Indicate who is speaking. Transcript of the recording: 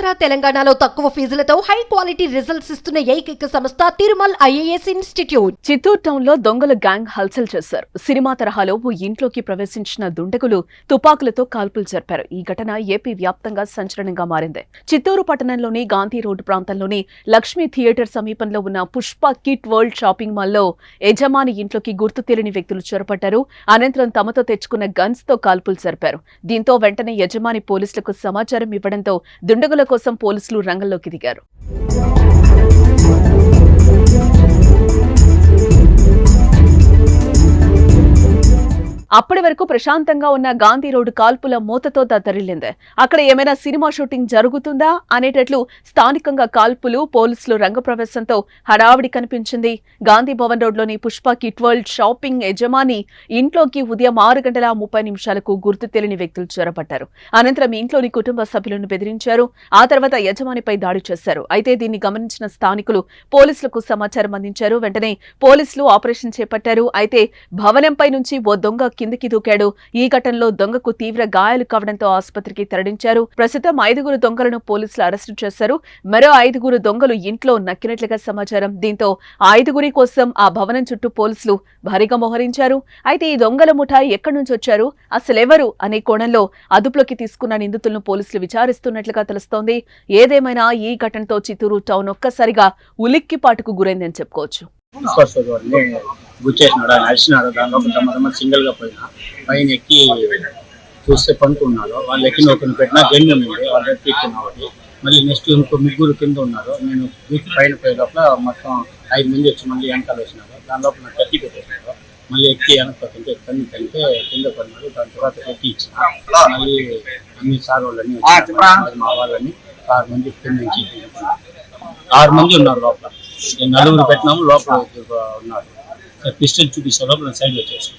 Speaker 1: ఆంధ్ర తెలంగాణలో తక్కువ ఫీజులతో high quality results ఇస్తున్న ఏకైక సంస్థ Tirumal IAS institute.
Speaker 2: Chittoor town లో దొంగల గ్యాంగ్ హల్చల్ చేశారు. సినిమా తరహాలో ఓ ఇంట్లోకి ప్రవేశించిన దుండగులు తుపాకులతో కాల్పులు జరిపారు. ఈ ఘటన ఏపీ వ్యాప్తంగా సంచలనంగా మారింది. చిత్తూరు పట్టణంలోని గాంధీ రోడ్డు ప్రాంతంలోని లక్ష్మీ థియేటర్ సమీపంలో ఉన్న పుష్ప కిట్ వరల్డ్ షాపింగ్ మాల్లో యజమాని ఇంట్లోకి గుర్తు తెలియని వ్యక్తులు చొరబడ్డారు. అనంతరం తమతో తెచ్చుకున్న గన్స్ తో కాల్పులు జరిపారు. దీంతో వెంటనే యజమాని పోలీసులకు సమాచారం ఇవ్వడంతో దుండగుల కోసం పోలీసులు రంగంలోకి దిగారు. అప్పటి వరకు ప్రశాంతంగా ఉన్న గాంధీ రోడ్డు కాల్పుల మూతతో దద్దరిల్లింది. అక్కడ ఏమైనా సినిమా షూటింగ్ జరుగుతుందా అనేటట్లు స్థానికంగా కాల్పులు, పోలీసులు రంగప్రవేశంతో హడావిడి కనిపించింది. గాంధీ భవన్ రోడ్లోని పుష్ప కిట్ వరల్డ్ షాపింగ్ యజమాని ఇంట్లోకి ఉదయం 6:30 గుర్తు తెలియని వ్యక్తులు చొరబడ్డారు. అనంతరం ఇంట్లోని కుటుంబ సభ్యులను బెదిరించారు. ఆ తర్వాత యజమానిపై దాడి చేశారు. అయితే దీన్ని గమనించిన స్థానికులు పోలీసులకు సమాచారం అందించారు. వెంటనే పోలీసులు ఆపరేషన్ చేపట్టారు. అయితే భవనంపై నుంచి ఓ దొంగ కిందికి దూకాడు. ఈ ఘటనలో దొంగకు తీవ్ర గాయాలు కావడంతో ఆసుపత్రికి తరలించారు. ప్రస్తుతం 5 దొంగలను పోలీసులు అరెస్టు చేశారు. మరో 5 దొంగలు ఇంట్లో నక్కినట్లుగా సమాచారం. దీంతో 5 కోసం ఆ భవనం చుట్టూ పోలీసులు భారీగా మోహరించారు. అయితే ఈ దొంగల ముఠా ఎక్కడి నుంచి వచ్చారు, అసలెవరు అనే కోణంలో అదుపులోకి తీసుకున్న నిందితులను పోలీసులు విచారిస్తున్నట్లుగా తెలుస్తోంది. ఏదేమైనా ఈ ఘటనతో చిత్తూరు టౌన్ ఒక్కసారిగా ఉలిక్కిపాటుకు గురైందని చెప్పుకోవచ్చు.
Speaker 3: గుచ్చేసినాడు, ఆయన అరిచినాడు. దానిలో కొంతమంది సింగిల్ గా పైన ఎక్కి చూస్తే పనుకున్నాడు. వాళ్ళు ఎక్కిన ఒకరిని పెట్టినా గన్ను ఉంది, వాళ్ళు ఎక్కినాడు. మళ్ళీ నెక్స్ట్ ఇంకో 3 కింద ఉన్నారు. నేను దూకి పైన పోయే లోపల మొత్తం 5 మంది వచ్చి మళ్ళీ వెనకాల వచ్చినారు. దాని లోపల నాకు కత్తి పెట్టేసినాడు. మళ్ళీ ఎక్కి వెనక్కి కన్ను కలిపితే కింద పడినాడు. దాని తర్వాత ఎక్కి ఇచ్చిన మళ్ళీ అన్ని సార్ వాళ్ళని మా వాళ్ళని 6 మంది కింద నుంచి 6 మంది ఉన్నారు లోపల. 4 పెట్టినాము, లోపల ఉన్నారు. పిస్టల్ చూపిస్తే లోపల సైడ్ వచ్చేసి